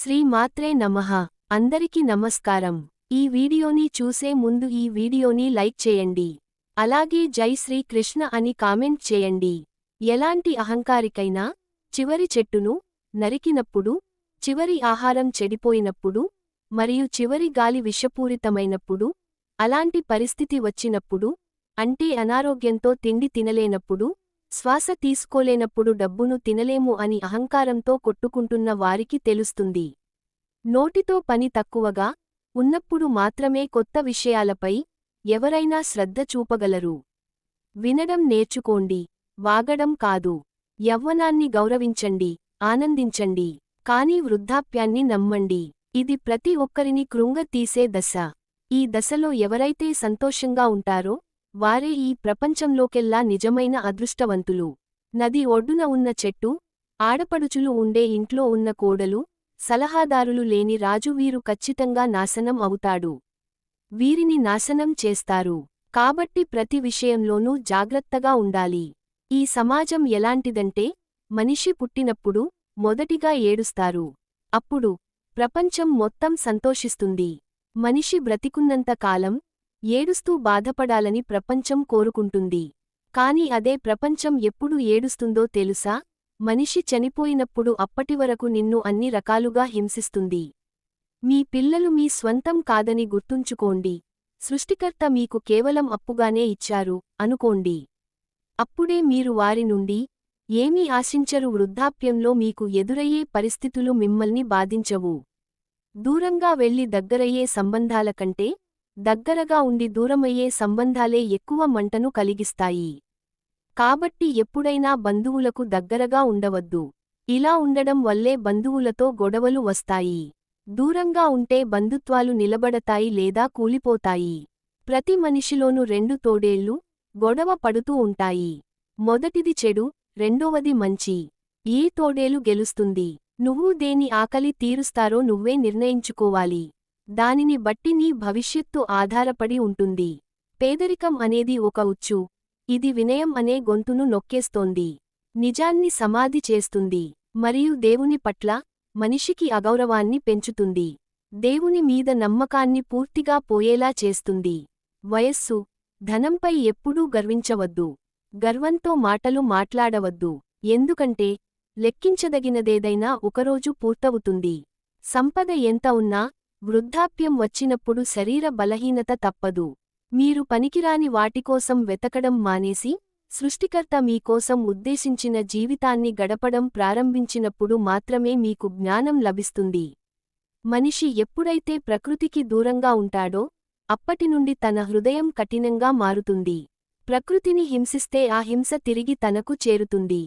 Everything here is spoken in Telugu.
శ్రీ మాత్రే నమః. అందరికి నమస్కారం. ఈ వీడియోని చూసే ముందు ఈ వీడియోని లైక్ చేయండి. అలాగే జై శ్రీ కృష్ణ అని కామెంట్ చేయండి. ఎలాంటి అహంకారికైనా చివరి చెట్టును నరికినప్పుడు, చివరి ఆహారం చెడిపోయినప్పుడు, మరియు చివరి గాలి విషపూరితమైనప్పుడు, అలాంటి పరిస్థితి వచ్చినప్పుడు, అంటే అనారోగ్యంతో తిండి తినలేనప్పుడు, శ్వాస తీసుకోలేనప్పుడు డబ్బును తినలేము అని అహంకారంతో కొట్టుకుంటున్న వారికి తెలుస్తుంది. నోటితో పని తక్కువగా ఉన్నప్పుడు మాత్రమే కొత్త విషయాలపై ఎవరైనా శ్రద్ధ చూపగలరు. వినడం నేర్చుకోండి, వాగడం కాదు. యవ్వనాన్ని గౌరవించండి, ఆనందించండి. కానీ వృద్ధాప్యాన్ని నమ్మండి. ఇది ప్రతి ఒక్కరిని కృంగతీసే దశ. ఈ దశలో ఎవరైతే సంతోషంగా ఉంటారో వారే ఈ ప్రపంచంలోకెల్లా నిజమైన అదృష్టవంతులు. నది ఒడ్డున ఉన్న చెట్టు, ఆడపడుచులు ఉండే ఇంట్లో ఉన్న కోడలు, సలహాదారులు లేని రాజు వీరు ఖచ్చితంగా నాశనం అవుతాడు. వీరిని నాశనం చేస్తారు. కాబట్టి ప్రతి విషయంలోనూ జాగ్రత్తగా ఉండాలి. ఈ సమాజం ఎలాంటిదంటే, మనిషి పుట్టినప్పుడు మొదటిగా ఏడుస్తారు. అప్పుడు ప్రపంచం మొత్తం సంతోషిస్తుంది. మనిషి బ్రతికున్నంత కాలం ఏడుస్తూ బాధపడాలని ప్రపంచం కోరుకుంటుంది. కాని అదే ప్రపంచం ఎప్పుడు ఏడుస్తుందో తెలుసా? మనిషి చనిపోయినప్పుడు అప్పటివరకు నిన్ను అన్ని రకాలుగా హింసిస్తుంది. మీ పిల్లలు మీ స్వంతం కాదని గుర్తుంచుకోండి. సృష్టికర్త మీకు కేవలం అప్పుగానే ఇచ్చారు అనుకోండి. అప్పుడే మీరు వారి నుండి ఏమీ ఆశించరు. వృద్ధాప్యంలో మీకు ఎదురయ్యే పరిస్థితులు మిమ్మల్ని బాధించవు. దూరంగా వెళ్లి దగ్గరయ్యే సంబంధాల కంటే దగ్గరగా ఉండి దూరమయ్యే సంబంధాలే ఎక్కువ మంటను కలిగిస్తాయి. కాబట్టి ఎప్పుడైనా బంధువులకు దగ్గరగా ఉండవద్దు. ఇలా ఉండడం వల్లే బంధువులతో గొడవలు వస్తాయి. దూరంగా ఉంటే బంధుత్వాలు నిలబడతాయి లేదా కూలిపోతాయి. ప్రతి మనిషిలోనూ రెండు తోడేళ్లు గొడవ పడుతూ ఉంటాయి. మొదటిది చెడు, రెండోవది మంచి. ఏ తోడేలు గెలుస్తుంది? నువ్వు దేని ఆకలి తీరుస్తారో నువ్వే నిర్ణయించుకోవాలి. దానిని బట్టి నీ భవిష్యత్తు ఆధారపడి ఉంటుంది. పేదరికం అనేది ఒక ఉచ్చు. ఇది వినయం అనే గొంతును నొక్కేస్తోంది. నిజాన్ని సమాధి చేస్తుంది. మరియు దేవుని పట్ల మనిషికి అగౌరవాన్ని పెంచుతుంది. దేవుని మీద నమ్మకాన్ని పూర్తిగా పోయేలా చేస్తుంది. వయస్సు, ధనంపై ఎప్పుడూ గర్వించవద్దు. గర్వంతో మాటలు మాట్లాడవద్దు. ఎందుకంటే లెక్కించదగినదేదైనా ఒకరోజు పూర్తవుతుంది. సంపద ఎంత ఉన్నా వృద్ధాప్యం వచ్చినప్పుడు శరీర బలహీనత తప్పదు. మీరు పనికిరాని వాటికోసం వెతకడం మానేసి, సృష్టికర్త మీకోసం ఉద్దేశించిన జీవితాన్ని గడపడం ప్రారంభించినప్పుడు మాత్రమే మీకు జ్ఞానం లభిస్తుంది. మనిషి ఎప్పుడైతే ప్రకృతికి దూరంగా ఉంటాడో అప్పటినుండి తన హృదయం కఠినంగా మారుతుంది. ప్రకృతిని హింసిస్తే ఆ హింస తిరిగి తనకు చేరుతుంది.